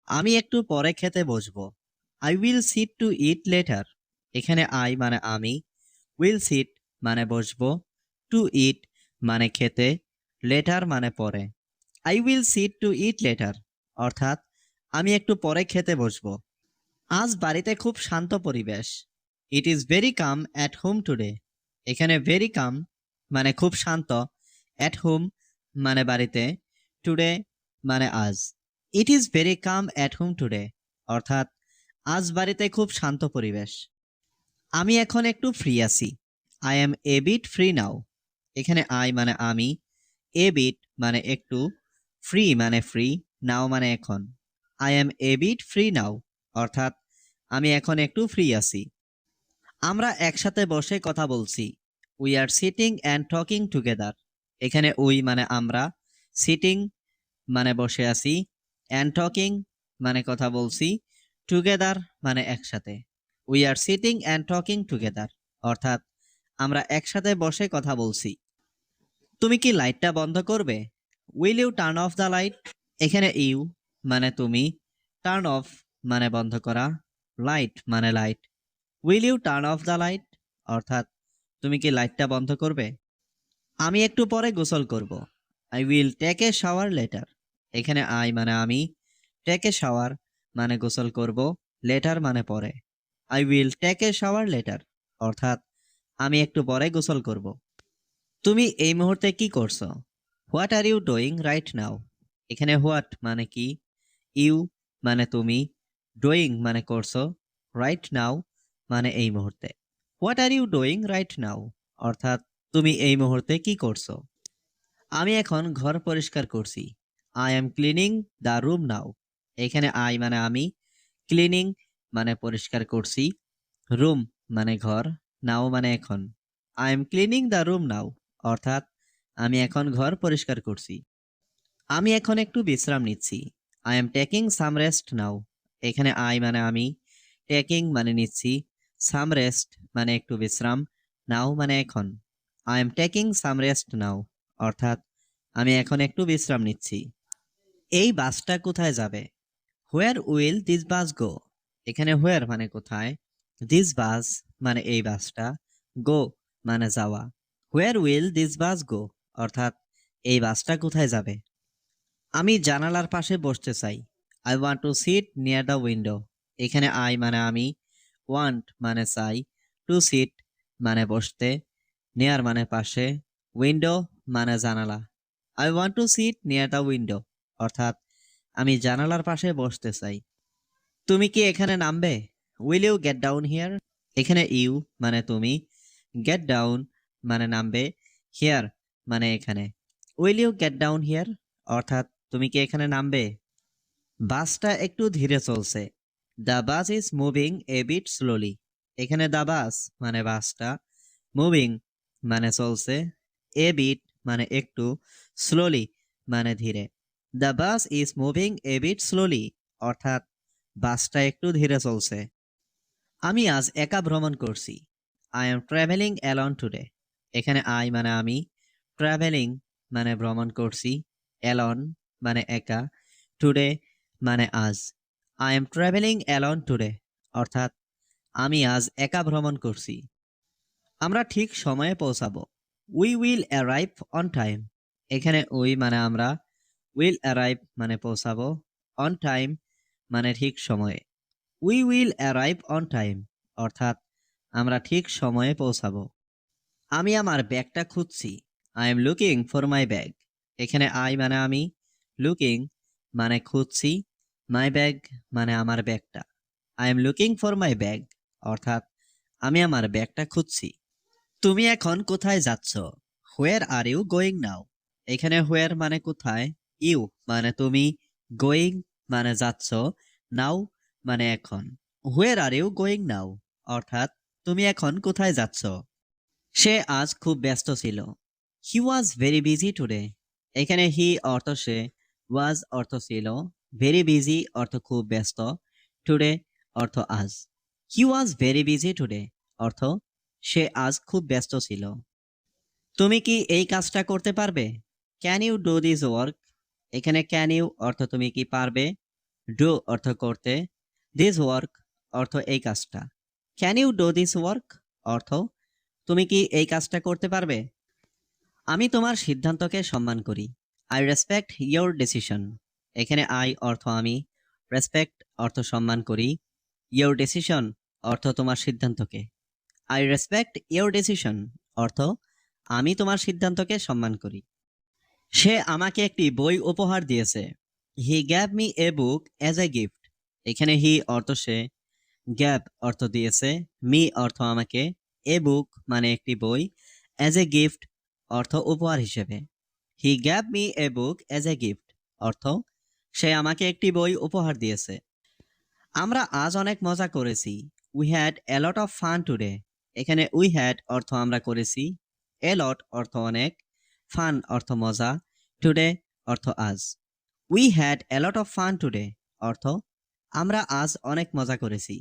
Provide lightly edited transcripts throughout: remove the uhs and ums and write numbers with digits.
আমি একটু পরে খেতে বসবো। I will sit to eat later. এখানে আই মানে আমি, উইল সিট মানে বসবো, টু ইট মানে খেতে, লেটার মানে পরে। I will sit to eat later অর্থাৎ আমি একটু পরে খেতে বসবো। আজ বাড়িতে খুব শান্ত পরিবেশ। It is very calm at home today. এখানে ভেরি কাম মানে খুব শান্ত, অ্যাট হোম মানে বাড়িতে, টুডে মানে আজ। It is very calm at home today অর্থাৎ আজ বাড়িতে খুব শান্ত পরিবেশ। আমি এখন একটু ফ্রি আছি। I am a bit free now. এখানে আই মানে আমি, এ বিট মানে একটু, ফ্রি মানে ফ্রি, নাও মানে এখন। I am a bit free now অর্থাৎ আমি এখন একটু ফ্রি আছি। আমরা একসাথে বসে কথা বলছি। We are sitting and talking together. এখানে উই মানে আমরা, সিটিং মানে বসে আছি, অ্যান্ড টকিং মানে কথা বলছি, টুগেদার মানে একসাথে। We are sitting and talking together অর্থাৎ আমরা একসাথে বসে কথা বলছি। তুমি কি লাইটটা বন্ধ করবে? Will you turn off the light? এখানে ইউ মানে তুমি, টার্ন অফ মানে বন্ধ করা, লাইট মানে light. Will you turn off the light অর্থাৎ তুমি কি লাইটটা বন্ধ করবে? আমি একটু পরে গোসল করব। I will take a shower later. এখানে আই মানে আমি, টেক এ শাওয়ার মানে গোসল করব, লেটার মানে পরে। I will take a shower later অর্থাৎ আমি একটু পরে গোসল করব। তুমি এই মুহূর্তে কি করছো? What are you doing right now? এখানে হোয়াট মানে কি, ইউ মানে তুমি, ডুইং মানে করছো, রাইট নাও মানে এই মুহূর্তে। What are you doing right now অর্থাৎ তুমি এই মুহূর্তে কি করছো? আমি এখন ঘর পরিষ্কার করছি। I am cleaning the room now. এখানে আই মানে আমি, ক্লিনিং মানে পরিষ্কার করছি, রুম মানে ঘর, নাও মানে এখন। I am cleaning the room now অর্থাৎ আমি এখন ঘর পরিষ্কার করছি। আমি এখন একটু বিশ্রাম নিচ্ছি। I am taking some rest now. এখানে আই মানে আমি, টেকিং মানে নিচ্ছি, সাম রেস্ট মানে একটু বিশ্রাম, নাও মানে এখন। I am taking some rest now অর্থাৎ আমি এখন একটু বিশ্রাম নিচ্ছি। এই বাসটা কোথায় যাবে? হোয়ার উইল দিস বাস গো? এখানে হোয়ার মানে কোথায়, দিস বাস মানে এই বাসটা, গো মানে যাওয়া। হোয়ার উইল দিস বাস গো অর্থাৎ এই বাসটা কোথায় যাবে? আমি জানালার পাশে বসতে চাই। I want to sit near the window. এখানে আই মানে আমি, ওয়ান্ট মানে চাই, টু সিট মানে বসতে, নিয়ার মানে পাশে, উইন্ডো মানে জানালা। I want to sit near the window অর্থাৎ আমি জানালার পাশে বসতে চাই। তুমি কি এখানে নামবে? Will you get down here? এখানে ইউ মানে তুমি, গেট ডাউন মানে নামবে, হিয়ার মানে এখানে। Will you get down here অর্থাৎ তুমি কি এখানে নামবে? বাসটা একটু ধীরে চলছে। The bus is moving a bit slowly. এখানে দ্য বাস মানে বাসটা, মুভিং মানে চলছে, এ বিট মানে একটু, স্লোলি মানে ধীরে। The bus is moving a bit slowly অর্থাৎ বাসটা একটু ধীরে চলছে। আমি আজ একা ভ্রমণ করছি। I am travelling alone today. এখানে আই মানে আমি, ট্রাভেলিং মানে ভ্রমণ করছি, অ্যালন মানে একা, টুডে মানে আজ। I am travelling alone today অর্থাৎ আমি আজ একা ভ্রমণ করছি। আমরা ঠিক সময়ে পৌঁছাবো। We will arrive on time. এখানে উই মানে আমরা, উইল অ্যারাইভ মানে পৌঁছাবো, অন টাইম মানে ঠিক সময়ে। We will arrive on time অর্থাৎ আমরা ঠিক সময়ে পৌঁছাবো। আমি আমার ব্যাগটা খুঁজছি। I am looking for my bag. এখানে আই মানে আমি, লুকিং মানে খুঁজছি, মাই ব্যাগ মানে আমার ব্যাগটা। I am looking for my bag অর্থাৎ আমি আমার ব্যাগটা খুঁজছি। তুমি এখন কোথায় যাচ্ছ? হোয়ার আর ইউ গোয়িং নাও? এখানে হোয়ার মানে কোথায়, ইউ মানে তুমি, গোয়িং মানে যাচ্ছ, নাও মানে এখন। হোয়ার আর ইউ গোয়িং নাও অর্থাৎ তুমি এখন কোথায় যাচ্ছ? সে আজ খুব ব্যস্ত ছিল। হি ওয়াজ ভেরি বিজি টুডে। এখানে হি অর্থ সে, ওয়াজ অর্থ ছিল, ভেরি বিজি অর্থ খুব ব্যস্ত, টুডে অর্থ আজ। হি ওয়াজ ভেরি বিজি টুডে অর্থ সে আজ খুব ব্যস্ত ছিল। তুমি কি এই কাজটা করতে পারবে? Can you do this work? এখানে ক্যান ইউ অর্থ তুমি কি পারবে, ডু অর্থ করতে, দিস ওয়ার্ক অর্থ এই কাজটা, can you do this work অর্থ তুমি কি এই কাজটা করতে পারবে। আমি তোমার সিদ্ধান্তকে সম্মান করি, আই রেসপেক্ট ইয়োর ডিসিশন। এখানে আই অর্থ আমি, রেসপেক্ট অর্থ সম্মান করি, ইয়োর ডিসিশন অর্থ তোমার সিদ্ধান্তকে। আই রেসপেক্ট ইয়োর ডিসিশন অর্থ আমি তোমার সিদ্ধান্তকে সম্মান করি। সে আমাকে একটি বই উপহার দিয়েছে, হি gave me a book as a gift. এখানে হি অর্থ সে, গ্যাভ অর্থ দিয়েছে, মি অর্থ আমাকে, এ বুক মানে একটি বই, অ্যাজ এ গিফট অর্থ উপহার হিসেবে। হি gave me a book as a gift অর্থ সে আমাকে একটি বই উপহার দিয়েছে। আমরা আজ অনেক মজা করেছি, we had a lot of fun today. এখানে উই হ্যাড অর্থ আমরা করেছি, এ লট অর্থ অনেক, ফান অর্থ মজা, টুডে অর্থ আজ। We had a lot of fun today অর্থ আমরা আজ অনেক মজা করেছি।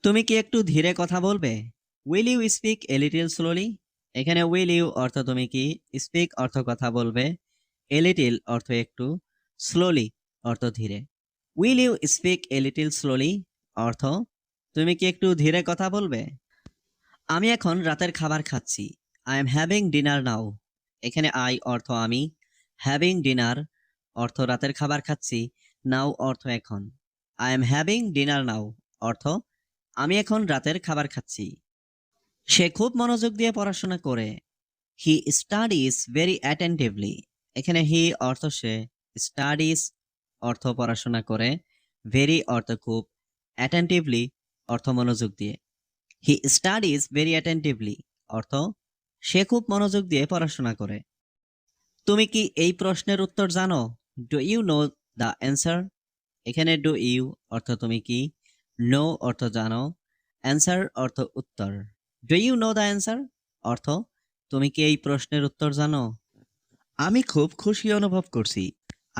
তুমি কি একটু ধীরে কথা বলবে, will you speak a little slowly. এখানে উইল ইউ অর্থ তুমি কি, স্পিক অর্থ কথা বলবে, এ লিটল অর্থ একটু, স্লোলি অর্থ ধীরে। Will you speak a little slowly অর্থ তুমি কি একটু ধীরে কথা বলবে। আমি এখন রাতের খাবার খাচ্ছি, আই এম হ্যাভিং ডিনার নাও। এখানে আই অর্থ আমি, হ্যাভিং ডিনার অর্থ রাতের খাবার খাচ্ছি, নাও অর্থ এখন। আই এম হ্যাভিং ডিনার নাও অর্থ আমি এখন রাতের খাবার খাচ্ছি। সে খুব মনোযোগ দিয়ে পড়াশোনা করে, হি স্টাডিজ ভেরি অ্যাটেন্টিভলি। এখানে হি অর্থ সে, স্টাডিজ অর্থ পড়াশোনা করে, ভেরি অর্থ খুব, অ্যাটেন্টিভলি অর্থ মনোযোগ দিয়ে। হি স্টাডিজ ভেরি অ্যাটেন্টিভলি অর্থ সে খুব মনোযোগ দিয়ে পড়াশোনা করে। তুমি কি এই প্রশ্নের উত্তর জানো, do you know the answer. এখানে ডু ইউ অর্থ তুমি কি, নো অর্থ জানো, অ্যান্সার অর্থ উত্তর। Do you know the answer অর্থ তুমি কি এই প্রশ্নের উত্তর জানো। আমি খুব খুশি অনুভব করছি,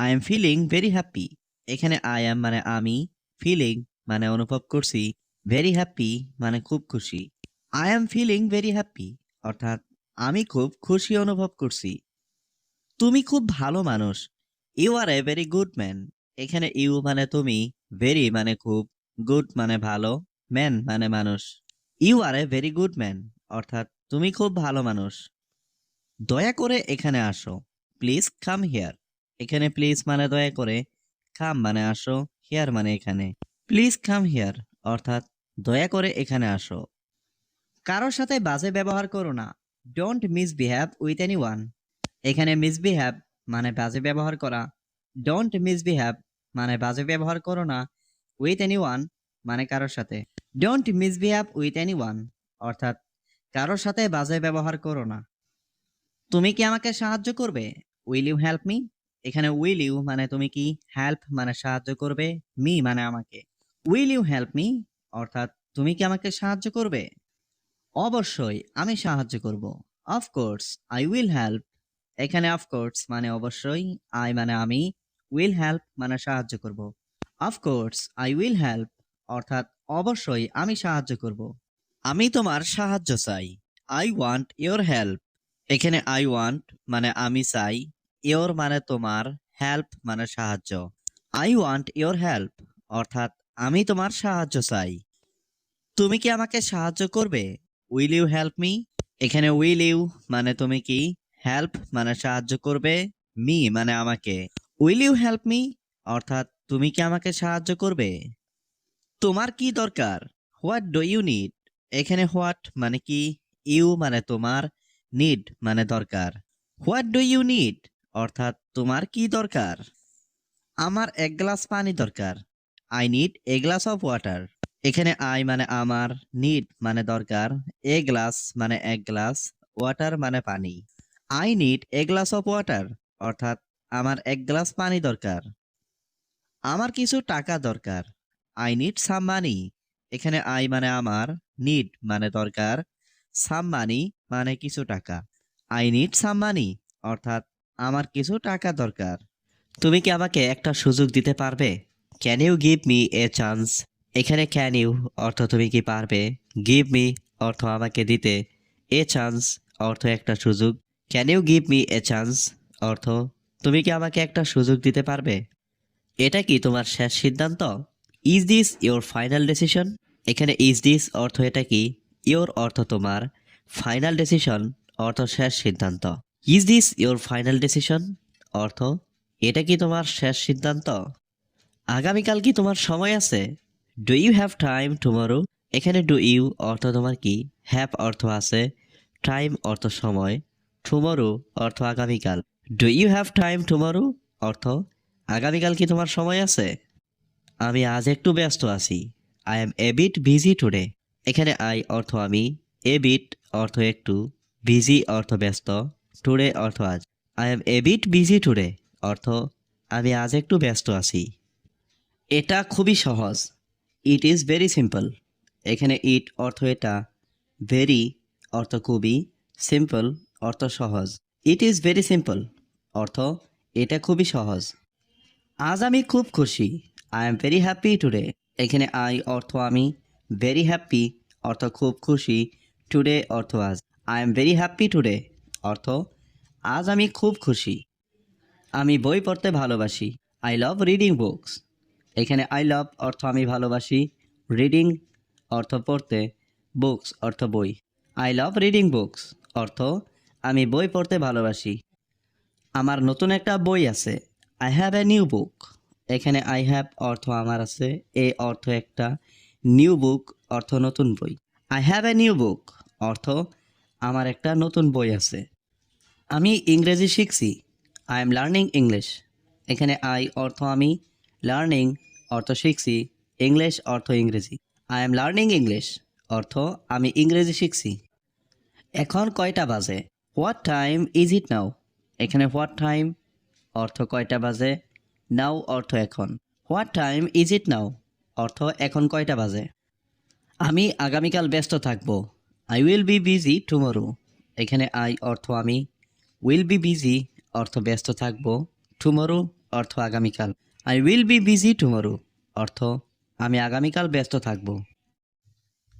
I am feeling very happy. এখানে আই এম মানে আমি, ফিলিং মানে অনুভব করছি, ভেরি হ্যাপি মানে খুব খুশি। I am feeling very happy অর্থাৎ আমি খুব খুশি অনুভব করছি। তুমি খুব ভালো মানুষ, you are a very good man. এখানে ইউ মানে তুমি, ভেরি মানে খুব, গুড মানে ভালো, ম্যান মানে মানুষ। You are a very good man অর্থাৎ তুমি খুব ভালো মানুষ। দয়া করে এখানে আসো, প্লিজ কাম হিয়ার। এখানে প্লিজ মানে দয়া করে, কাম মানে আসো, হিয়ার মানে এখানে। প্লিজ কাম হিয়ার অর্থাৎ দয়া করে এখানে আসো। কারোর সাথে বাজে ব্যবহার করো না, ডোন্ট মিসবিহেভ উইথ এনিওয়ান। এখানে মিসবিহেভ মানে বাজে ব্যবহার করা, ডোন্ট মিসবিহেভ মানে বাজে ব্যবহার করো না, উইথ এনিওয়ান মানে কারোর সাথে। ডোন্ট মিসবিহেভ উইথ এনিওয়ান অর্থাৎ কারোর সাথে বাজে ব্যবহার করো না। তুমি কি আমাকে সাহায্য করবে, উইল ইউ হেল্প মি। এখানে উইল ইউ মানে তুমি কি, হেল্প মানে সাহায্য করবে, মি মানে আমাকে। উইল ইউ হেল্প মি অর্থাৎ তুমি কি আমাকে সাহায্য করবে। অবশ্যই আমি সাহায্য করব, অফকোর্স আই উইল হেল্প। এখানে অফকোর্স মানে অবশ্যই, আই মানে আমি, উইল হেল্প মানে সাহায্য করব। অফকোর্স আই উইল হেল্প অর্থাৎ অবশ্যই আমি সাহায্য করব। আমি তোমার সাহায্য চাই, আই ওয়ান্ট ইয়োর হেল্প। এখানে আই ওয়ান্ট মানে আমি চাই, ইয়োর মানে তোমার, হেল্প মানে সাহায্য। আই ওয়ান্ট ইয়োর হেল্প অর্থাৎ আমি তোমার সাহায্য চাই। তুমি কি আমাকে সাহায্য করবে, উইল ইউ হেল্প মি। এখানে উইল ইউ মানে তুমি কি, হেল্প মানে সাহায্য করবে, মি মানে আমাকে। উইল ইউ হেল্প মি অর্থাৎ তুমি কি আমাকে সাহায্য করবে। তোমার কি দরকার, হোয়াট ডু ইউ নিড। এখানে হোয়াট মানে কি, ইউ মানে তোমার, নিড মানে দরকার। হোয়াট ডু ইউ নিড অর্থাৎ তোমার কি দরকার। আমার এক গ্লাস পানি দরকার, I need a glass of water. এখানে আই মানে আমার, নিড মানে দরকার, এ গ্লাস মানে এক গ্লাস, ওয়াটার মানে পানি। I need a glass of water অর্থাৎ আমার এক গ্লাস পানি দরকার। আমার কিছু টাকা দরকার, আই নিড সাম মানি। এখানে আই মানে আমার, নিড মানে দরকার, সাম মানি মানে কিছু টাকা। আই নিড সাম মানি অর্থাৎ আমার কিছু টাকা দরকার। তুমি কি আমাকে একটা সুযোগ দিতে পারবে, can you give me a chance. এখানে ক্যান ইউ অর্থ তুমি কি পারবে, গিভ মি অর্থ আমাকে দিতে, এ চান্স অর্থ একটা সুযোগ। Can you give me a chance অর্থ তুমি কি আমাকে একটা সুযোগ দিতে পারবে। এটা কি তোমার শেষ সিদ্ধান্ত? Is this your final decision? এখানে ইজ দিস অর্থ এটা কি, ইওর অর্থ তোমার, ফাইনাল ডিসিশন অর্থ শেষ সিদ্ধান্ত। Is this your final decision অর্থ এটা কি তোমার শেষ সিদ্ধান্ত? আগামীকাল কি তোমার সময় আছে? Do you have time tomorrow? এখানে ডু ইউ অর্থ তোমার কি, হ্যাভ অর্থ আছে, টাইম অর্থ সময়, টুমরো অর্থ আগামীকাল। Do you have time tomorrow অর্থ আগামীকাল কি তোমার সময় আছে? আমি আজ একটু ব্যস্ত আছি। I am a bit busy today. এখানে আই অর্থ আমি, এ বিট অর্থ একটু, বিজি অর্থ ব্যস্ত, টুডে অর্থ আজ। I am a bit busy today অর্থ আমি আজ একটু ব্যস্ত আছি। এটা খুবই সহজ। It is very simple. এখানে ইট অর্থ এটা, ভেরি অর্থ খুবই, সিম্পল অর্থ সহজ। ইট ইজ ভেরি সিম্পল অর্থ এটা খুবই সহজ। আজ আমি খুব খুশি। I am very happy today. এখানে আই অর্থ আমি, ভেরি হ্যাপি অর্থ খুব খুশি, টুডে অর্থ আজ। I am very happy today অর্থ আজ আমি খুব খুশি। আমি বই পড়তে ভালোবাসি। I love reading books. এখানে আই লাভ অর্থ আমি ভালোবাসি, রিডিং অর্থ পড়তে, বুকস অর্থ বই। আই লাভ রিডিং বুকস অর্থ আমি বই পড়তে ভালোবাসি। আমার নতুন একটা বই আছে। I have a new book. এখানে আই হ্যাভ অর্থ আমার আছে, এ অর্থ একটা, নিউ বুক অর্থ নতুন বই। I have a new book অর্থ আমার একটা নতুন বই আছে। আমি ইংরেজি শিখছি। I am learning English. এখানে আই অর্থ আমি, লার্নিং অর্থ শিখছি, ইংলিশ অর্থ ইংরেজি। আই এম লার্নিং ইংলিশ অর্থ আমি ইংরেজি শিখছি। এখন কয়টা বাজে? হোয়াট টাইম ইজ ইট নাও? এখানে হোয়াট টাইম অর্থ কয়টা বাজে, নাও অর্থ এখন। হোয়াট টাইম ইজ ইট নাও অর্থ এখন কয়টা বাজে। আমি আগামীকাল ব্যস্ত থাকব। I will B busy tomorrow. এখানে আই অর্থ আমি, উইল বি বিজি অর্থ ব্যস্ত থাকব, টুমরো অর্থ আগামীকাল। I will B busy tomorrow অর্থ আমি আগামীকাল ব্যস্ত থাকব।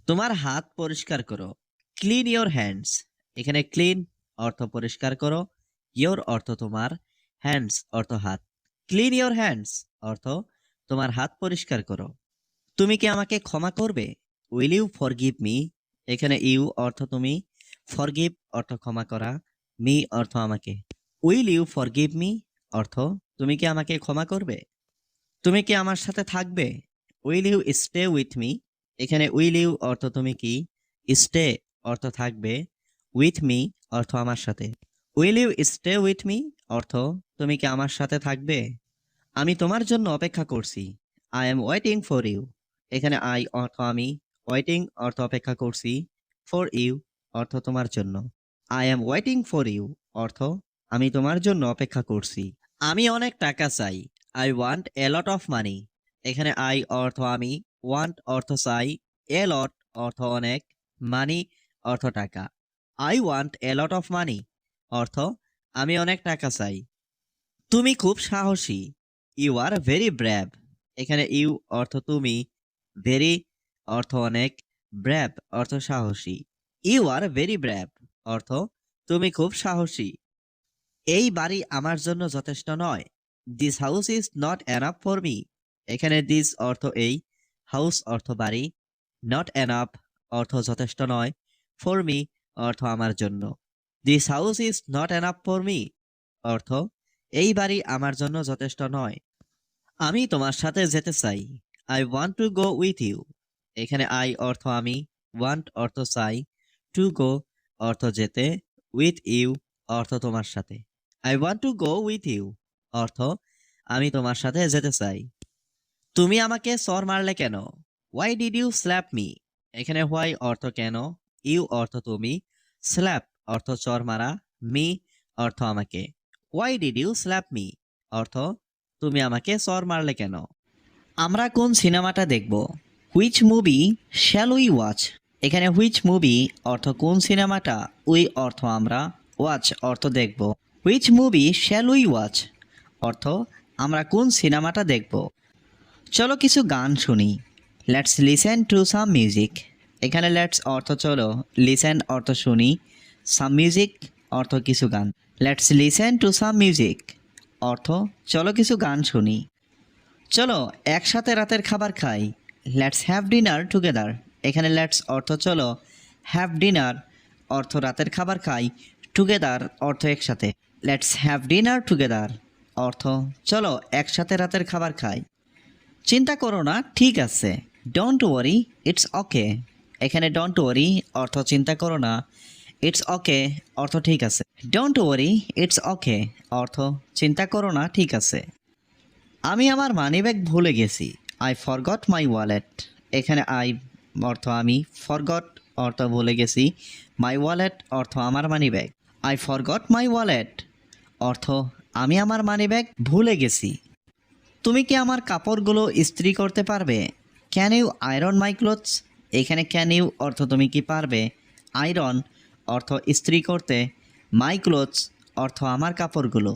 তোমার হাত পরিষ্কার করো। Clean your hands. এখানে ক্লিন অর্থ পরিষ্কার করো, ইওর অর্থ তোমার, হ্যান্ডস অর্থ হাত। ক্লিন ইওর হ্যান্ডস অর্থ তোমার হাত পরিষ্কার করো। তুমি কি আমাকে ক্ষমা করবে? Will you forgive me? এখানে ইউ অর্থ তুমি, ফরগিভ অর্থ ক্ষমা করা, মি অর্থ আমাকে। উইল ইউ ফরগিভ মি অর্থ তুমি কি আমাকে ক্ষমা করবে? তুমি কি আমার সাথে থাকবে? Will you stay with me? এখানে উইল ইউ অর্থ তুমি কি, স্টে অর্থ থাকবে, উইথ মি অর্থ আমার সাথে। Will you stay with me অর্থ তুমি কি আমার সাথে থাকবে? আমি তোমার জন্য অপেক্ষা করছি। I am waiting for you. এখানে আই অর্থ আমি, ওয়েটিং অর্থ অপেক্ষা করছি, ফর ইউ অর্থ তোমার জন্য। I am waiting for you অর্থ আমি তোমার জন্য অপেক্ষা করছি। আমি অনেক টাকা চাই। I want a lot of মানি। এখানে আই অর্থ আমি, ওয়ান্ট অর্থ চাই, এ লট অর্থ অনেক, মানি অর্থ টাকা। I want a lot of money অর্থ আমি অনেক টাকা চাই। তুমি খুব সাহসী। You are very brave. এখানে ইউ অর্থ তুমি, ভেরি অর্থ অনেক, ব্র্যাভ অর্থ সাহসী। ইউ আর ভেরি ব্র্যাভ অর্থ তুমি খুব সাহসী। এই বাড়ি আমার জন্য যথেষ্ট নয়। This house is not enough for me. এখানে দিস অর্থ এই, হাউস অর্থ বাড়ি, নট এনাফ অর্থ যথেষ্ট নয়, ফর মি অর্থ আমার জন্য। This house is not enough for me অর্থ এই বাড়ি আমার জন্য যথেষ্ট নয়। আমি তোমার সাথে যেতে চাই। I want to go with you. এখানে আই অর্থ আমি, ওয়ান্ট অর্থ চাই, টু গো অর্থ যেতে, উইথ ইউ অর্থ তোমার সাথে। I want to go with you অর্থ আমি তোমার সাথে যেতে চাই। তুমি আমাকে চর মারলে কেন? Why did you slap me? এখানে হোয়াই অর্থ কেন, ইউ অর্থ তুমি, স্ল্যাপ অর্থ চর মারা, মি অর্থ আমাকে। Why did you slap me অর্থ তুমি আমাকে চর মারলে কেন? আমরা কোন সিনেমাটা দেখব? Which movie shall we watch? এখানে হুইচ মুভি অর্থ কোন সিনেমাটা, উই অর্থ আমরা, ওয়াচ অর্থ দেখব। Which movie shall we watch অর্থ আমরা কোন সিনেমাটা দেখব। চলো কিছু গান শুনি। Let's listen to some music. এখানে লেটস অর্থ চলো, লিসেন অর্থ শুনি, সাম মিউজিক অর্থ কিছু গান। Let's listen to some music অর্থ চলো কিছু গান শুনি। চলো একসাথে রাতের খাবার খাই। Let's have dinner together. এখানে লেটস অর্থ চলো, হ্যাভ ডিনার অর্থ রাতের খাবার খাই, টুগেদার অর্থ একসাথে। লেটস হ্যাভ ডিনার টুগেদার অর্থ চলো একসাথে রাতের খাবার খাই। চিন্তা করো না, ঠিক আছে। Don't worry, it's okay. এখানে ডোন্ট ওয়ারি অর্থ চিন্তা করো না, ইটস ওকে অর্থ ঠিক আছে। ডোন্ট ওয়ারি, ইটস ওকে অর্থ চিন্তা করো না, ঠিক আছে। আমি আমার মানিব্যাগ ভুলে গেছি। I forgot my wallet. এখানে আই অর্থ আমি, ফরগট অর্থ ভুলে গেছি, মাই ওয়ালেট অর্থ আমার money bag. I forgot my wallet অর্থ আমি আমার মানিব্যাগ ভুলে গেছি। তুমি কি আমার কাপড়গুলো ইস্ত্রি করতে পারবে? Can you iron my clothes? এখানে ক্যান ইউ অর্থ তুমি কি পারবে, আয়রন অর্থ ইস্ত্রি করতে, মাই ক্লোথস অর্থ আমার কাপড়গুলো।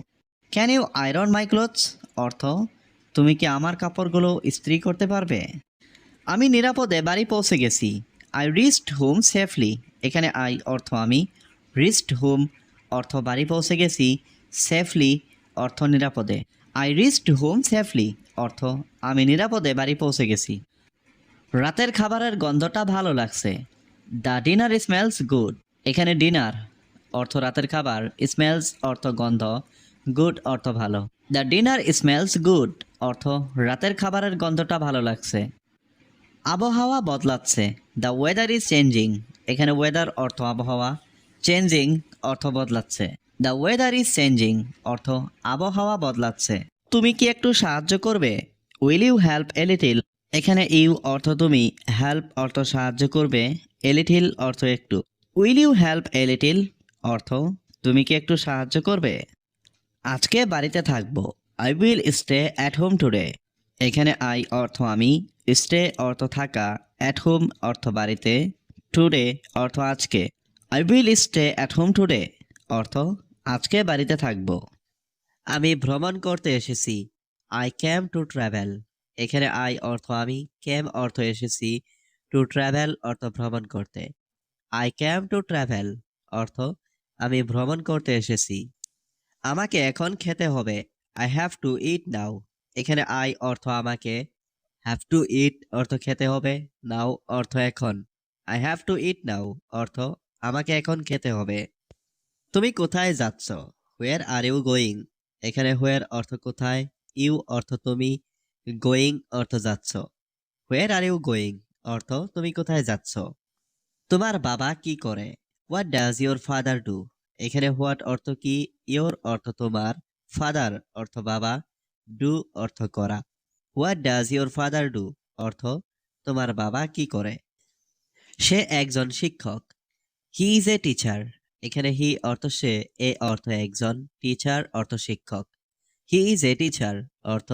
Can you iron my clothes অর্থ তুমি কি আমার কাপড়গুলো ইস্ত্রি করতে পারবে? আমি নিরাপদে বাড়ি পৌঁছে গেছি। I reached home safely. এখানে আই অর্থ আমি, রিচড হোম অর্থ বাড়ি পৌঁছে গেছি, সেফলি অর্থ নিরাপদে। আই রিচড হোম সেফলি অর্থ আমি নিরাপদে বাড়ি পৌঁছে গেছি। রাতের খাবারের গন্ধটা ভালো লাগছে। The dinner smells good. এখানে ডিনার অর্থ রাতের খাবার, স্মেলস অর্থ গন্ধ, গুড অর্থ ভালো। দ্য ডিনার স্মেলস গুড অর্থ রাতের খাবারের গন্ধটা ভালো লাগছে। আবহাওয়া বদলাচ্ছে। The weather is changing. এখানে ওয়েদার অর্থ আবহাওয়া, চেঞ্জিং অর্থ বদলাচ্ছে। দ্য ওয়েদার ইজ চেঞ্জিং অর্থ আবহাওয়া বদলাচ্ছে। তুমি কি একটু সাহায্য করবে? Will you help a little. এখানে ইউ অর্থ তুমি, হেল্প অর্থ সাহায্য করবে, এ লিটিল অর্থ একটু। Will you help a little অর্থ তুমি কি একটু সাহায্য করবে? আজকে বাড়িতে থাকবো। I will stay at home today. এখানে আই অর্থ আমি, স্টে অর্থ থাকা, অ্যাট হোম অর্থ বাড়িতে, টুডে অর্থ আজকে। I will stay at home today অর্থ আজকে বাড়িতে থাকবো। আমি ভ্রমণ করতে এসেছি। I came to travel. এখানে আই অর্থ আমি, ক্যাম অর্থ এসেছি, টু ট্রাভেল অর্থ ভ্রমণ করতে। আই ক্যাম টু ট্রাভেল অর্থ আমি ভ্রমণ করতে এসেছি। আমাকে এখন খেতে হবে। আই হ্যাভ টু ইট নাও। এখানে আই অর্থ আমাকে, হ্যাভ টু ইট অর্থ খেতে হবে, নাও অর্থ এখন। আই হ্যাভ টু ইট নাও অর্থ আমাকে এখন খেতে হবে। তুমি কোথায় যাচ্ছ? হোয়ার আর ইউ গোয়িং। এখানে হোয়ার অর্থ কোথায়, ইউ অর্থ তুমি, গোয়িং অর্থ যাচ্ছ। হোয়ার আর ইউ গোয়িং অর্থ তুমি কোথায় যাচ্ছ। তোমার বাবা কি করে? What does your father do. এখানে হোয়াট অর্থ কি, ইয়োর অর্থ তোমার, ফাদার অর্থ বাবা, ডু অর্থ করা। What does your father do অর্থ তোমার বাবা কি করে। সে একজন শিক্ষক। He is a teacher. এখানে হি অর্থ সে, এ অর্থ একজন, টিচার অর্থ শিক্ষক। হি ইজ এ টিচার অর্থ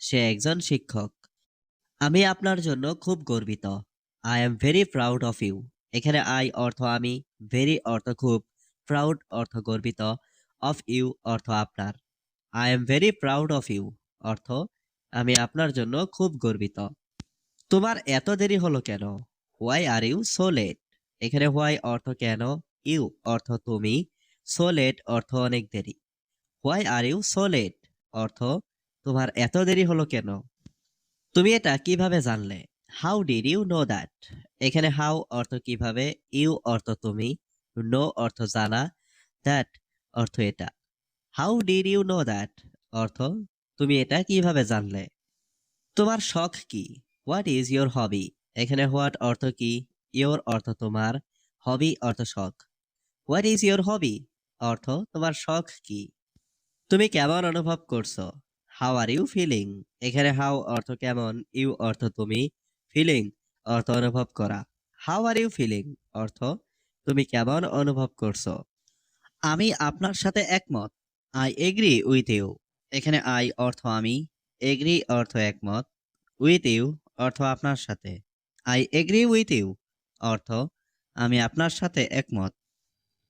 সে একজন শিক্ষক। আমি আপনার জন্য খুব গর্বিত। I am very proud of you. এখানে আই অর্থ আমি, ভেরি অর্থ খুব, প্রাউড অর্থ গর্বিত, অফ ইউ অর্থ আপনার। I am very proud of you অর্থ আমি আপনার জন্য খুব গর্বিত। তোমার এত দেরি হলো কেন? Why are you so late. এখানে হোয়াই অর্থ কেন, ইউ অর্থ তুমি, সো লেট অর্থ অনেক দেরি। Why are you so late অর্থ তোমার এত দেরি হলো কেন। তুমি এটা কিভাবে জানলে? How did you know that. এখানে হাউ অর্থ কিভাবে, ইউ অর্থ তুমি, নো অর্থ জানা, দ্যাট অর্থ এটা। How did you know that অর্থ তুমি এটা কিভাবে জানলে। তোমার শখ কি? What is your hobby. এখানে হোয়াট অর্থ কি, ইয়োর অর্থ তোমার, হবি অর্থ শখ। হোয়াট ইজ ইয়োর হবি অর্থ তোমার শখ কি। তুমি কেমন অনুভব করছো? How are you feeling. এখানে হাউ অর্থ কেমন, ইউ অর্থ তুমি, ফিলিং অর্থ অনুভব করা। হাউ আর ইউ ফিলিং অর্থ তুমি কেমন অনুভব করছো। আমি আপনার সাথে একমত। I agree with you. এখানে আই অর্থ আমি, এগ্রি অর্থ একমত, উইথ ইউ অর্থ আপনার সাথে। আই এগ্রি উইথ ইউ অর্থ আমি আপনার সাথে একমত।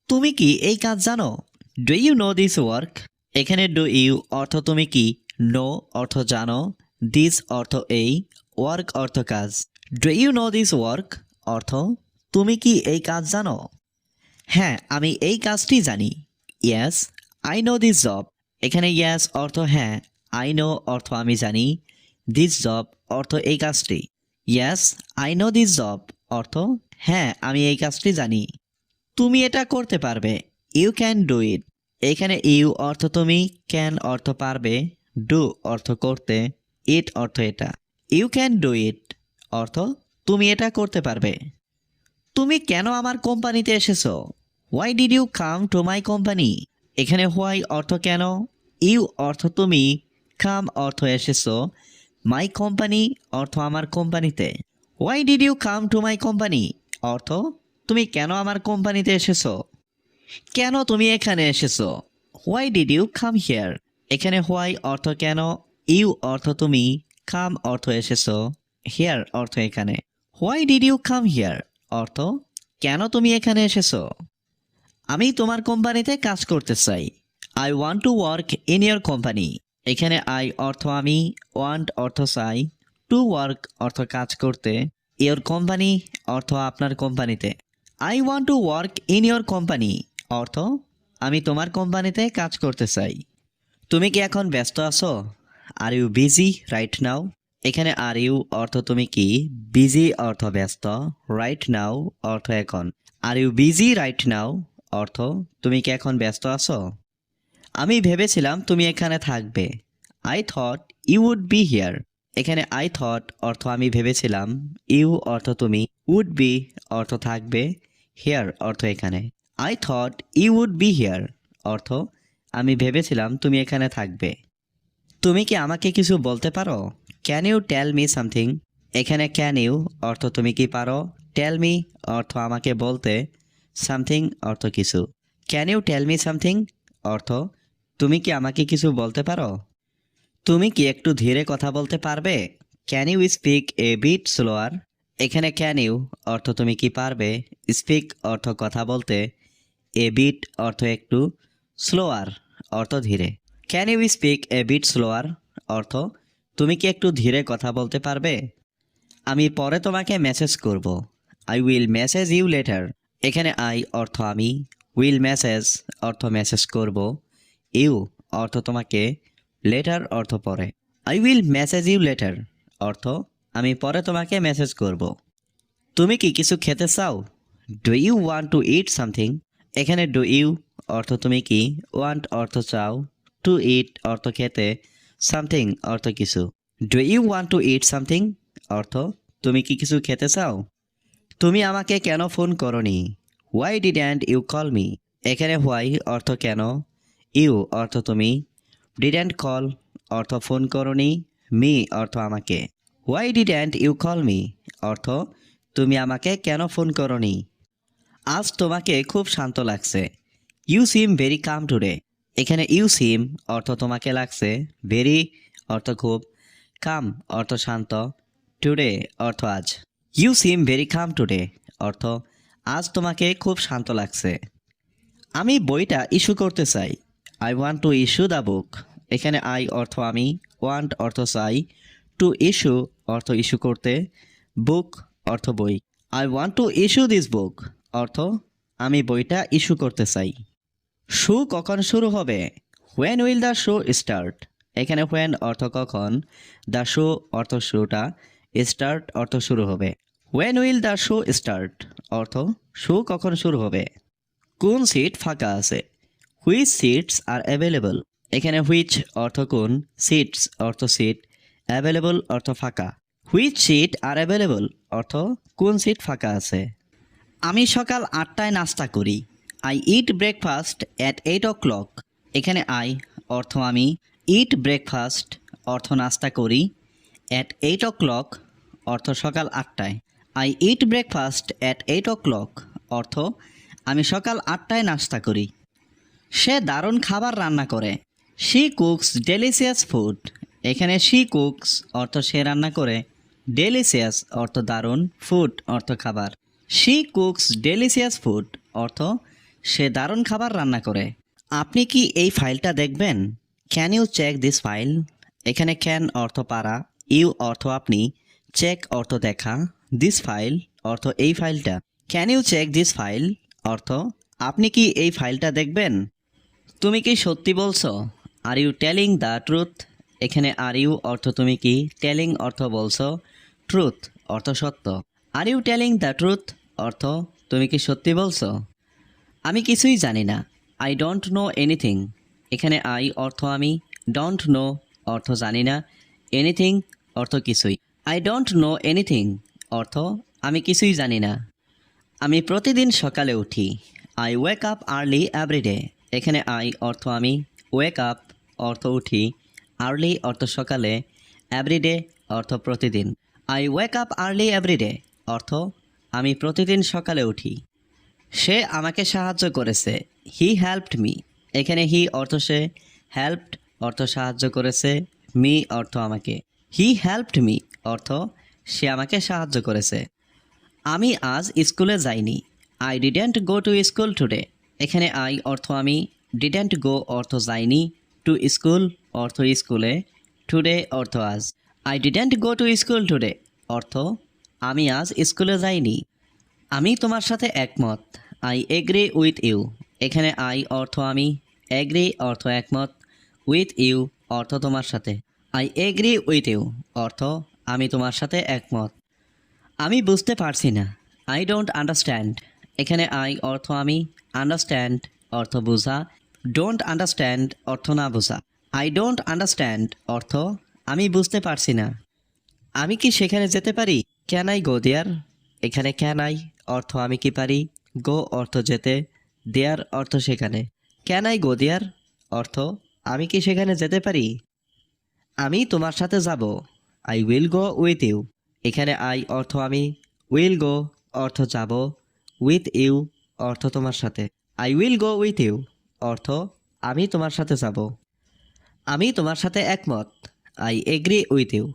তুমি কি এই কাজ জানো? Do you know this work. এখানে ডু ইউ অর্থ তুমি কি, নো অর্থ জানো, দিস অর্থ এই, ওয়ার্ক অর্থ কাজ। Do you know this work অর্থ তুমি কি এই কাজ জানো। হ্যাঁ আমি এই কাজটি জানি। Yes I know this job. এখানে ইয়েস অর্থ হ্যাঁ, আই নো অর্থ আমি জানি, দিস জব অর্থ এই কাজটি। Yes I know this job অর্থ হ্যাঁ আমি এই কাজটি জানি। তুমি এটা করতে পারবে, ইউ ক্যান ডু ইট। এখানে ইউ অর্থ তুমি, ক্যান অর্থ পারবে, ডু অর্থ করতে, ইট অর্থ এটা। ইউ ক্যান ডু ইট অর্থ তুমি এটা করতে পারবে। তুমি কেন আমার কোম্পানিতে এসেছো? Why did you come to my company? এখানে হোয়াই অর্থ কেন, ইউ অর্থ তুমি, কাম অর্থ এসেছো, মাই কোম্পানি অর্থ আমার কোম্পানিতে। Why did you come to my company অর্থ তুমি কেন আমার কোম্পানিতে এসেছো? কেন তুমি এখানে এসেছো? Why did you come here? এখানে হোয়াই অর্থ কেন, ইউ অর্থ তুমি, কাম অর্থ এসেছো, হিয়ার অর্থ এখানে। Why did you come here অর্থ কেন তুমি এখানে এসেছো? আমি তোমার কোম্পানিতে কাজ করতে চাই। I want to work in your company. এখানে আই অর্থ আমি, ওয়ান্ট অর্থ চাই, টু ওয়ার্ক অর্থ কাজ করতে, ইয়োর কোম্পানি অর্থ আপনার কোম্পানিতে। I want to work in your company অর্থ আমি তোমার কোম্পানিতে কাজ করতে চাই। তুমি কি এখন ব্যস্ত আছো? Are you busy right now? এখানে আর ইউ অর্থ তুমি কি, বিজি অর্থ ব্যস্ত, রাইট নাও অর্থ এখন। Are you busy right now অর্থ তুমি কি এখন ব্যস্ত আছো? আমি ভেবেছিলাম তুমি এখানে থাকবে। I thought you would be here. এখানে আই থট অর্থ আমি ভেবেছিলাম, ইউ অর্থ তুমি, উড বি অর্থ থাকবে, হিয়ার অর্থ এখানে। I thought you would be here অর্থ আমি ভেবেছিলাম তুমি এখানে থাকবে। তুমি কি আমাকে কিছু বলতে পারো? Can you tell me something? এখানে ক্যান ইউ অর্থ তুমি কি পারো, টেল মি অর্থ আমাকে বলতে, সামথিং অর্থ কিছু। Can you tell me something অর্থ তুমি কি আমাকে কিছু বলতে পারো? তুমি কি একটু ধীরে কথা বলতে পারবে? Can you speak a bit slower? এখানে ক্যান ইউ অর্থ তুমি কি পারবে, স্পিক অর্থ কথা বলতে, এ বিট অর্থ একটু, স্লোয়ার অর্থ ধীরে। Can you speak a bit slower অর্থ তুমি কি একটু ধীরে কথা বলতে পারবে? আমি পরে তোমাকে মেসেজ করব। I will message you later. এখানে আই অর্থ আমি, উইল মেসেজ অর্থ মেসেজ করব, ইউ অর্থ তোমাকে, লেটার অর্থ পরে। I will message you later অর্থ আমি পরে তোমাকে মেসেজ করব। তুমি কি কিছু খেতে চাও? Do you want to eat something? এখানে ডু ইউ অর্থ তুমি কি, ওয়ান্ট অর্থ চাও, টু ইট অর্থ খেতে, সামথিং অর্থ কিছু। Do you want to eat something অর্থ তুমি কি কিছু খেতে চাও? তুমি আমাকে কেন ফোন করনি? Why didn't you call me? এখানে হোয়াই অর্থ কেন, ইউ অর্থ তুমি, ডিডন্ট কল অর্থ ফোন করনি, মি অর্থ আমাকে। Why didn't you call me অর্থ তুমি আমাকে কেন ফোন করনি? আজ তোমাকে খুব শান্ত লাগছে। You seem very calm today. এখানে ইউ সিম অর্থ তোমাকে লাগছে, ভেরি অর্থ খুব, কাম অর্থ শান্ত, টুডে অর্থ আজ। You seem very calm today অর্থ আজ তোমাকে খুব শান্ত লাগছে। আমি বইটা ইস্যু করতে চাই। I want to issue the book. এখানে আই অর্থ আমি, ওয়ান্ট অর্থ চাই, টু ইস্যু অর্থ ইস্যু করতে, বুক অর্থ বই। I want to issue this book অর্থ আমি বইটা ইস্যু করতে চাই। শো কখন শুরু হবে? When will the show start? এখানে হোয়েন অর্থ কখন, দ্য শো অর্থ শোটা, স্টার্ট অর্থ শুরু হবে। When will the show start অর্থ শো কখন শুরু হবে। কোন সিট ফাঁকা আছে? Which seats are available? এখানে হুইচ অর্থ কোন, সিটস অর্থ সিট, অ্যাভেলেবল অর্থ ফাঁকা। হুইচ সিট আর অ্যাভেলেবল অর্থ কোন সিট ফাঁকা আছে। আমি সকাল 8টায় নাস্তা করি। I eat breakfast at 8 o'clock। এখানে আই অর্থ আমি, ইট ব্রেকফাস্ট অর্থ নাস্তা করি, অ্যাট 8 o'clock অর্থ সকাল 8টায়। I eat breakfast at 8 o'clock অর্থ আমি সকাল 8টায় নাস্তা করি। সে দারুণ খাবার রান্না করে। She cooks delicious food. এখানে শি কুকস অর্থ সে রান্না করে, ডেলিশিয়াস অর্থ দারুণ, ফুড অর্থ খাবার। শি কুকস ডেলিশিয়াস ফুড অর্থ সে দারুণ খাবার রান্না করে। আপনি কি এই ফাইলটা দেখবেন? Can you check this file? এখানে ক্যান অর্থ পারা, ইউ অর্থ আপনি, চেক অর্থ দেখা, দিস ফাইল অর্থ এই ফাইলটা। Can you check this file অর্থ আপনি কি এই ফাইলটা দেখবেন? তুমি কি সত্যি বলছো? Are you telling the truth? এখানে আর ইউ অর্থ তুমি কি, টেলিং অর্থ বলছো, ট্রুথ অর্থ সত্য। Are you telling the truth অর্থ তুমি কি সত্যি বলছো। আমি কিছুই জানি না, আই ডোন্ট নো এনিথিং। এখানে আই অর্থ আমি, ডোন্ট নো অর্থ জানি না, এনিথিং অর্থ কিছুই। আই ডোন্ট নো এনিথিং অর্থ আমি কিছুই জানি না। আমি প্রতিদিন সকালে উঠি, I wake up early every day. এখানে আই অর্থ আমি, ওয়েক আপ অর্থ উঠি, আর্লি অর্থ সকালে, এভরিডে অর্থ প্রতিদিন। I wake up early every day অর্থ আমি প্রতিদিন সকালে উঠি। সে আমাকে সাহায্য করেছে, হি হেল্পড মি। এখানে হি অর্থ সে, হেল্পড অর্থ সাহায্য করেছে, মি অর্থ আমাকে। হি হেল্পড মি অর্থ সে আমাকে সাহায্য করেছে। আমি আজ স্কুলে যাইনি, I didn't go to school today. এখানে আই অর্থ আমি, ডিডেন্ট গো অর্থ যাইনি, টু স্কুল অর্থ স্কুলে, টুডে অর্থ আজ। I didn't go to school today অর্থ আমি আজ স্কুলে যাইনি। আমি তোমার সাথে একমত, আই এগ্রি উইথ ইউ। এখানে আই অর্থ আমি, এগ্রি অর্থ একমত, উইথ ইউ অর্থ তোমার সাথে। আই এগ্রি উইথ ইউ অর্থ আমি তোমার সাথে একমত। আমি বুঝতে পারছি না, আই ডোন্ট আন্ডারস্ট্যান্ড। এখানে আই অর্থ আমি, আন্ডারস্ট্যান্ড অর্থ বোঝা, ডোন্ট আন্ডারস্ট্যান্ড অর্থ না বোঝা। আই ডোন্ট আন্ডারস্ট্যান্ড অর্থ আমি বুঝতে পারছি না। আমি কি সেখানে যেতে পারি, ক্যান আই গো দেয়ার। এখানে ক্যান আই অর্থ আমি কি পারি, গো অর্থ যেতে, দেয়ার অর্থ সেখানে। ক্যান আই গো দেয়ার অর্থ আমি কি সেখানে যেতে পারি। আমি তোমার সাথে যাব, I will go with you. এখানে আই অর্থ আমি, উইল গো অর্থ যাব, উইথ ইউ অর্থ তোমার সাথে। I will go with you অর্থ আমি তোমার সাথে যাব। আমি তোমার সাথে একমত, আই এগ্রি উইথ ইউ।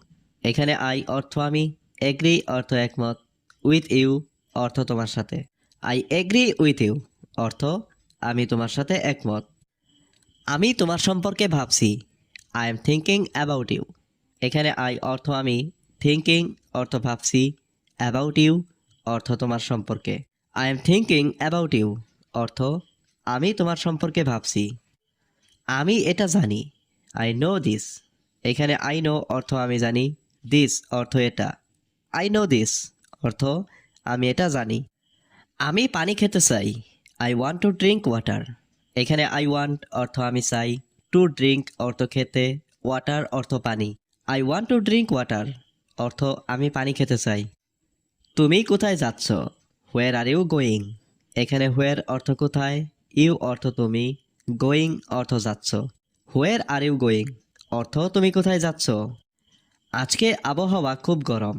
এখানে আই অর্থ আমি, এগ্রি অর্থ একমত, উইথ ইউ অর্থ তোমার সাথে। আই এগ্রি উইথ ইউ অর্থ আমি তোমার সাথে একমত। আমি তোমার সম্পর্কে ভাবছি, I am thinking about you. এখানে আই অর্থ আমি, থিঙ্কিং অর্থ ভাবছি, অ্যাবাউট ইউ অর্থ তোমার সম্পর্কে। I am thinking about you অর্থ আমি তোমার সম্পর্কে ভাবছি। আমি এটা জানি, আই নো দিস। এখানে আই নো অর্থ আমি জানি, দিস অর্থ এটা। আই নো দিস অর্থ আমি এটা জানি। আমি পানি খেতে চাই, I want to drink water. এখানে আই ওয়ান্ট অর্থ আমি চাই, টু ড্রিঙ্ক অর্থ খেতে, ওয়াটার অর্থ পানি। I want to drink water অর্থ আমি পানি খেতে চাই। তুমি কোথায় যাচ্ছ, হোয়ার আর ইউ গোয়িং। এখানে হোয়ার অর্থ কোথায়, ইউ অর্থ তুমি, গোয়িং অর্থ যাচ্ছ। হোয়ার আর ইউ গোয়িং অর্থ তুমি কোথায় যাচ্ছ। আজকে আবহাওয়া খুব গরম,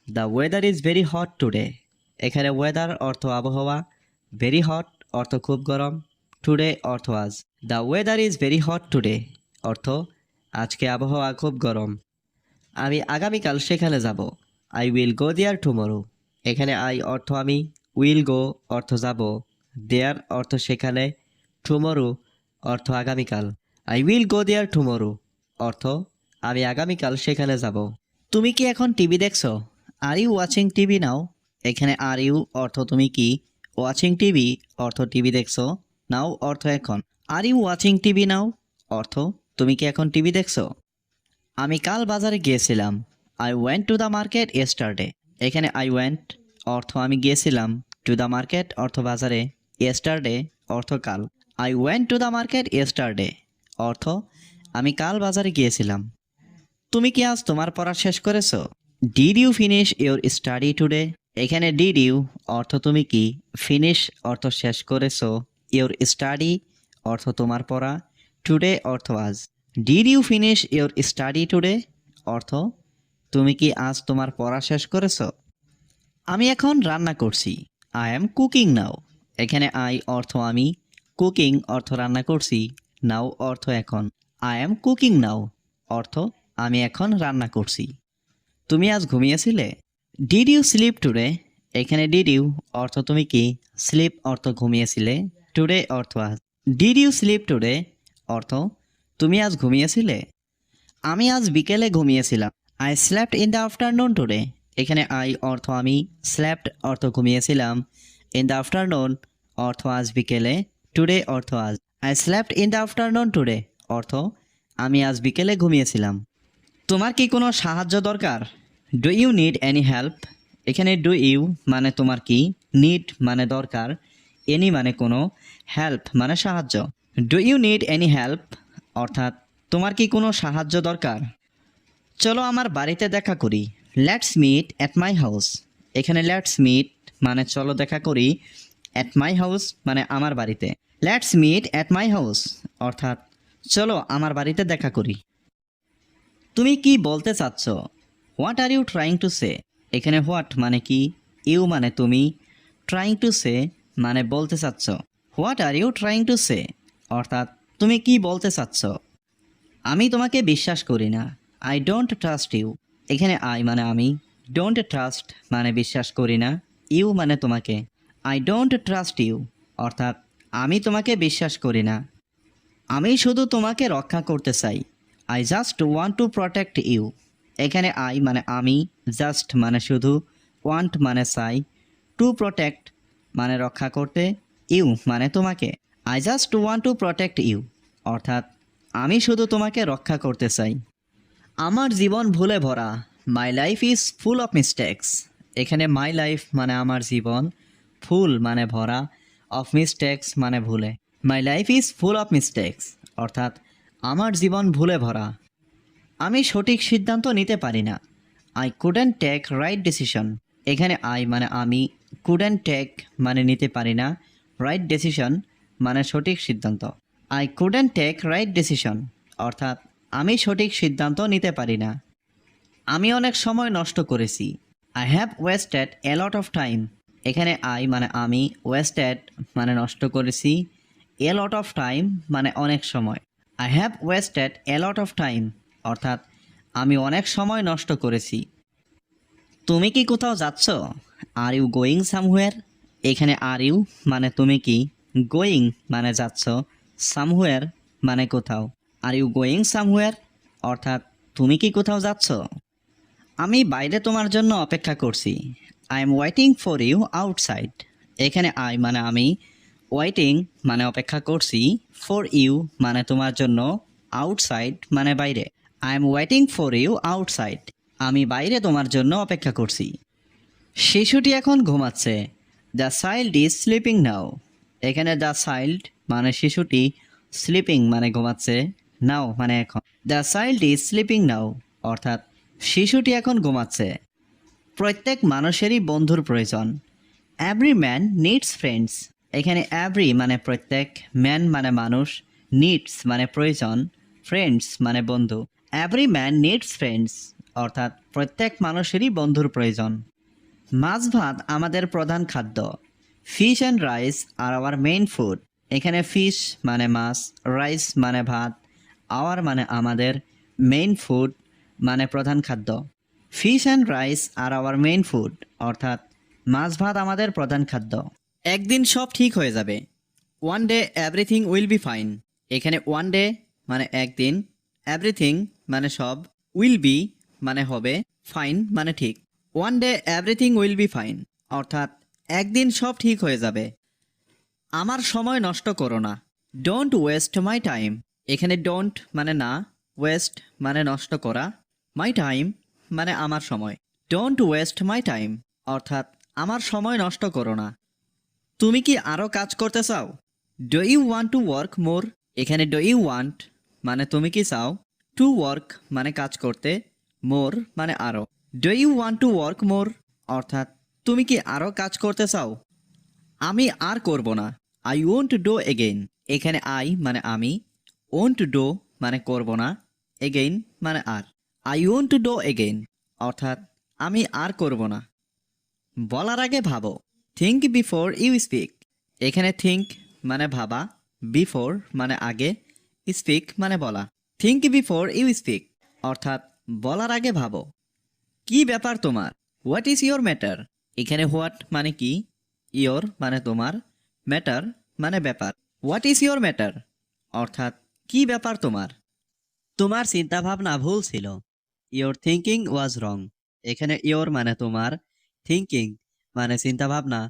the weather is very hot today. এখানে ওয়েদার অর্থ আবহাওয়া, ভেরি হট অর্থ খুব গরম, টুডে অর্থ আজ। The weather is very hot today অর্থ আজকে আবহাওয়া খুব গরম। আমি আগামীকাল সেখানে যাব, I will go there tomorrow. এখানে আই অর্থ আমি, উইল গো অর্থ যাব, দেয়ার অর্থ সেখানে, টুমরো অর্থ আগামীকাল। I will go there tomorrow অর্থ আমি আগামীকাল সেখানে যাব। তুমি কি এখন টিভি দেখছো, are you watching TV now. এখানে আর ইউ অর্থ তুমি কি, ওয়াচিং টিভি অর্থ টিভি দেখছো, নাও অর্থ এখন। Are you watching TV now অর্থ তুমি কি এখন টিভি দেখছো। আমি কাল বাজারে গিয়েছিলাম, I went to the market yesterday. এখানে আই ওয়েন্ট অর্থ আমি গিয়েছিলাম, টু দ্য মার্কেট অর্থ বাজারে, ইয়েস্টারডে অর্থ কাল। I went to the market yesterday অর্থ আমি কাল বাজারে গিয়েছিলাম। তুমি কি আজ তোমার পড়া শেষ করেছো, did you finish your study today. এখানে ডিড ইউ অর্থ তুমি কি, ফিনিশ অর্থ শেষ করেছো, ইউর স্টাডি অর্থ তোমার পড়া, টুডে অর্থ আজ। Did you finish your study today অর্থ তুমি কি আজ তোমার পড়া শেষ করেছো। আমি এখন রান্না করছি, আই এম কুকিং নাও। এখানে আই অর্থ আমি, কুকিং অর্থ রান্না করছি, নাও অর্থ এখন। আই এম কুকিং নাও অর্থ আমি এখন রান্না করছি। তুমি আজ ঘুমিয়েছিলে, ডিড ইউ স্লিপ টুডে। এখানে ডিড ইউ অর্থ তুমি কি, স্লিপ অর্থ ঘুমিয়েছিলে, টুডে অর্থ আজ। ডিড ইউ স্লিপ টুডে অর্থ তুমি আজ ঘুমিয়েছিলে। আমি আজ বিকেলে ঘুমিয়েছিলাম, I slept in the afternoon today. এখানে আই অর্থ আমি, স্ল্যাপ্ট অর্থ ঘুমিয়েছিলাম, ইন দ্য আফটারনুন অর্থ আজ বিকেলে, টুডে অর্থ আজ। I slept in the afternoon today অর্থ আমি আজ বিকেলে ঘুমিয়েছিলাম। তোমার কি কোনো সাহায্য দরকার? Do you need any help? এখানে ডু ইউ মানে তোমার কি, নিড মানে দরকার, এনি মানে কোনো, হেল্প মানে সাহায্য। Do you need any help অর্থাৎ তোমার কি কোনো সাহায্য দরকার? চলো আমার বাড়িতে দেখা করি। Let's meet at my house. এখানে লেটস মিট মানে চলো দেখা করি, অ্যাট মাই হাউস মানে আমার বাড়িতে। Let's meet at my house অর্থাৎ চলো আমার বাড়িতে দেখা করি। তুমি কি বলতে চাচ্ছ? What are you trying to say? এখানে হোয়াট মানে কি, ইউ মানে তুমি, ট্রাইং টু সে মানে বলতে চাচ্ছ। What are you trying to say অর্থাৎ তুমি কি বলতে চাচ্ছ? আমি তোমাকে বিশ্বাস করি না। I don't trust you. এখানে আই মানে আমি, ডোন্ট ট্রাস্ট মানে বিশ্বাস করি না, ইউ মানে তোমাকে। আই ডোন্ট ট্রাস্ট ইউ অর্থাৎ আমি তোমাকে বিশ্বাস করি না। আমি শুধু তোমাকে রক্ষা করতে চাই। I just want to protect you. এখানে আই মানে আমি, জাস্ট মানে শুধু, ওয়ান্ট মানে চাই, টু প্রোটেক্ট মানে রক্ষা করতে, ইউ মানে তোমাকে। I just want to protect you অর্থাৎ আমি শুধু তোমাকে রক্ষা করতে চাই। আমার জীবন ভুলে ভরা। My life is full of mistakes. এখানে মাই লাইফ মানে আমার জীবন, ফুল মানে ভরা, অফ মিস্টেক্স মানে ভুলে। My life is full of mistakes অর্থাৎ আমার জীবন ভুলে ভরা। আমি সঠিক সিদ্ধান্ত নিতে পারি না। I couldn't take right decision. এখানে আই মানে আমি, কুডেন্ট টেক মানে নিতে পারি না, রাইট ডিসিশন মানে সঠিক সিদ্ধান্ত। I couldn't take right decision অর্থাৎ আমি সঠিক সিদ্ধান্ত নিতে পারি না। আমি অনেক সময় নষ্ট করেছি। I have wasted A lot of time. এখানে আই মানে আমি, ওয়েস্টেড মানে নষ্ট করেছি, এ লট অফ টাইম মানে অনেক সময়। I have wasted A lot of time অর্থাৎ আমি অনেক সময় নষ্ট করেছি। তুমি কি কোথাও যাচ্ছ? Are you going somewhere? এখানে আর ইউ মানে তুমি কি, গোয়িং মানে যাচ্ছ, সামহুয়ার মানে কোথাও। আর ইউ গোয়িং সামহুয়ার অর্থাৎ তুমি কি কোথাও যাচ্ছ? আমি বাইরে তোমার জন্য অপেক্ষা করছি। I am waiting for you outside. এখানে আই মানে আমি, ওয়েটিং মানে অপেক্ষা করছি, ফর ইউ মানে তোমার জন্য, আউটসাইড মানে বাইরে। I am waiting for you outside আমি বাইরে তোমার জন্য অপেক্ষা করছি। শিশুটি এখন ঘুমাচ্ছে। The child is sleeping now. এখানে দ্য চাইল্ড মানে শিশুটি, স্লিপিং মানে ঘুমাচ্ছে, নাও মানে এখন। দ্য চাইল্ড ইজ স্লিপিং নাও অর্থাৎ শিশুটি এখন ঘুমাচ্ছে। প্রত্যেক মানুষেরই বন্ধুর প্রয়োজন। Every man needs friends. এখানে এভরি মানে প্রত্যেক, ম্যান মানে মানুষ, নিডস মানে প্রয়োজন, ফ্রেন্ডস মানে বন্ধু। এভরি ম্যান নিডস ফ্রেন্ডস অর্থাৎ প্রত্যেক মানুষেরই বন্ধুর প্রয়োজন। মাছ ভাত আমাদের প্রধান খাদ্য। Fish and rice are our main food. এখানে ফিশ মানে মাছ, রাইস মানে ভাত, আওয়ার মানে আমাদের, মেইন ফুড মানে প্রধান খাদ্য। Fish and rice are our main food অর্থাৎ মাছ ভাত আমাদের প্রধান খাদ্য। একদিন সব ঠিক হয়ে যাবে। One day everything will be fine. এখানে ওয়ান ডে মানে একদিন, এভরিথিং মানে সব, উইল বি মানে হবে, ফাইন মানে ঠিক। One day everything will be fine অর্থাৎ একদিন সব ঠিক হয়ে যাবে। আমার সময় নষ্ট করো না। Don't waste my time. এখানে ডোন্ট মানে না, ওয়েস্ট মানে নষ্ট করা, মাই টাইম মানে আমার সময়। ডোন্ট ওয়েস্ট মাই টাইম অর্থাৎ আমার সময় নষ্ট করো না। তুমি কি আরও কাজ করতে চাও? Do you want to work more? এখানে ডু ইউ ওয়ান্ট মানে তুমি কি চাও, টু ওয়ার্ক মানে কাজ করতে, মোর মানে আরও। Do you want to work more অর্থাৎ তুমি কি আরও কাজ করতে চাও? আমি আর করব না। I won't do again. এখানে আই মানে আমি, ওয়ন্ট ডু মানে করব না, এগেইন মানে আর। আই ওয়ন্ট ডু এগেইন অর্থাৎ আমি আর করব না। বলার আগে ভাবো। Think before you speak. এখানে থিঙ্ক মানে ভাবা, বিফোর মানে আগে, স্পিক মানে বলা। থিঙ্ক বিফোর ইউ স্পিক অর্থাৎ বলার আগে ভাবো। কি ব্যাপার তোমার? What is your matter? এখানে হোয়াট মানে কি, ইয়োর মানে তোমার, ম্যাটার মানে ব্যাপার। হোয়াট ইজ ইয়োর ম্যাটার অর্থাৎ কি ব্যাপার তোমার? তোমার চিন্তাভাবনা ভুল ছিল। ইয়োর থিঙ্কিং ওয়াজ রং। এখানে ইয়োর মানে তোমার, থিঙ্কিং মানে চিন্তাভাবনা,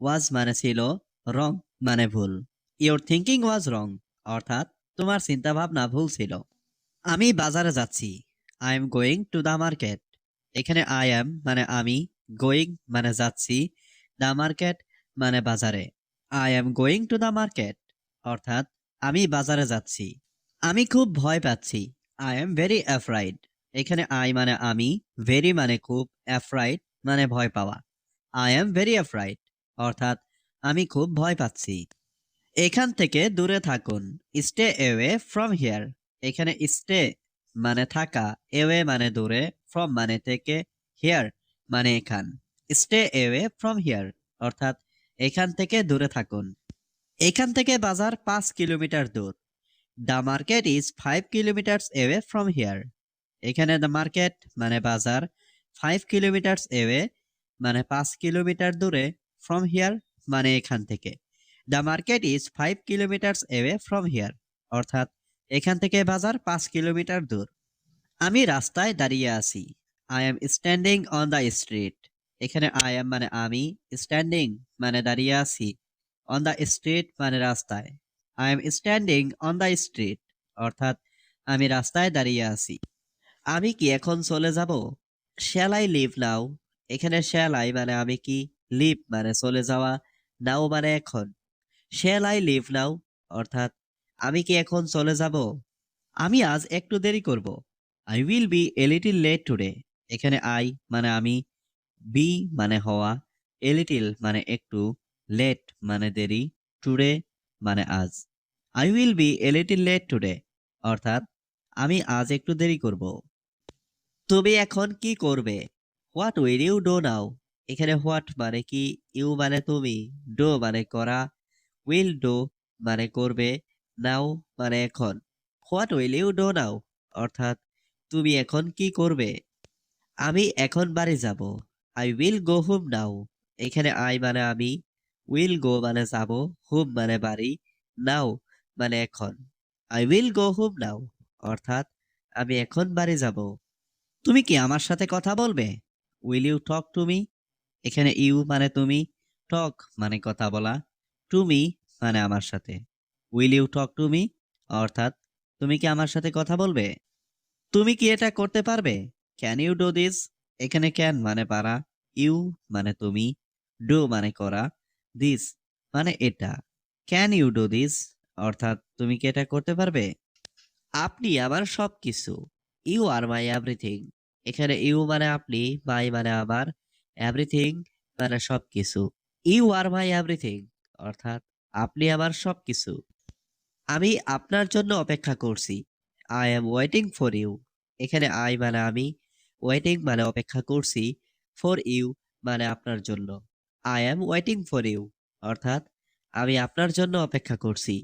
ওয়াজ মানে ছিল, রং মানে ভুল। ইয়োর থিঙ্কিং ওয়াজ রং অর্থাৎ তোমার চিন্তাভাবনা ভুল ছিল। আমি বাজারে যাচ্ছি। I am going to the market. এখানে আই অ্যাম মানে আমি, গোয়িং মানে যাচ্ছি, দ্য মার্কেট মানে বাজারে। I am going to the market অর্থাৎ আমি বাজারে যাচ্ছি। আমি খুব ভয় পাচ্ছি। I am very afraid. এখানে আই মানে আমি, ভেরি মানে খুব, অ্যাফ্রাইড মানে ভয় পাওয়া। আই এম ভেরি অ্যাফ্রাইড অর্থাৎ আমি খুব ভয় পাচ্ছি। এখান থেকে দূরে থাকুন। Stay away from here. এখানে স্টে মানে থাকা, এওয়ে মানে দূরে, ফ্রম মানে থেকে, হিয়ার মানে এখান। স্টে এওয়ে ফ্রম হিয়ার অর্থাৎ এখান থেকে দূরে থাকুন। এখান থেকে বাজার 5 কিলোমিটার দূর। The market is 5 kilometres away from here. এখানে দ্য মার্কেট মানে বাজার, 5 কিলোমিটার্স এওয়ে মানে 5 কিলোমিটার দূরে, ফ্রম হিয়ার মানে এখান থেকে। The market is 5 kilometres away from here অর্থাৎ এখান থেকে বাজার 5 কিলোমিটার দূর। আমি রাস্তায় দাঁড়িয়ে আছি। I M standing on the street. এখানে আই এম মানে আমি, স্ট্যান্ডিং মানে দাঁড়িয়ে আছি, অন দ্য স্ট্রিট মানে রাস্তায়। I am standing on the street অর্থাৎ আমি রাস্তায় দাঁড়িয়ে আছি। আমি কি এখন চলে যাব? শ্যাল আই লিভ নাও। এখানে শ্যাল আই মানে আমি কি, লিভ মানে চলে যাওয়া, নাও মানে এখন। শ্যাল আই লিভ নাও অর্থাৎ আমি কি এখন চলে যাব? আমি আজ একটু দেরি করব। I will be a little late today. এখানে আই মানে আমি, বি মানে হওয়া, এ লিটল মানে একটু, লেট মানে দেরি, টুডে মানে আজ। I will be a little late today অর্থাৎ আমি আজ একটু দেরি করব। তুমি এখন কি করবে? What will you do now. এখানে হোয়াট মানে কি, ইউ মানে তুমি, ডু মানে করা, উইল ডু মানে করবে, নাও মানে এখন। What will you do now অর্থাৎ তুমি এখন কি করবে? আমি এখন বাড়ি যাব। I will go home now. এখানে আই মানে আমি, উইল গো মানে যাব, হোম মানে বাড়ি, নাও মানে এখন। আই উইল গো হোম নাও অর্থাৎ আমি এখন বাড়ি যাব। তুমি কি আমার সাথে কথা বলবে? Will you talk to me. এখানে ইউ মানে তুমি, টক মানে কথা বলা, টু মি মানে আমার সাথে। Will you talk to me অর্থাৎ তুমি কি আমার সাথে কথা বলবে? তুমি কি এটা করতে পারবে? Can you do this. এখানে ক্যান মানে পারা, ইউ মানে তুমি, ডু মানে করা, দিস মানে এটা। ক্যান ইউ ডু দিস অর্থাৎ তুমি কি এটা করতে পারবে? আপনি আমার সবকিছু। You are my everything. এখানে ইউ মানে আপনি, মাই মানে আমার, এভরিথিং মানে সবকিছু। ইউ আর মাই এভরিথিং অর্থাৎ আপনি আমার সবকিছু। আমি আপনার জন্য অপেক্ষা করছি। I am waiting for you. এখানে আই মানে আমি, ওয়েটিং মানে অপেক্ষা করছি, ফর ইউ মানে আপনার জন্য। I am waiting for you অর্থাৎ আমি আপনার জন্য অপেক্ষা করছি।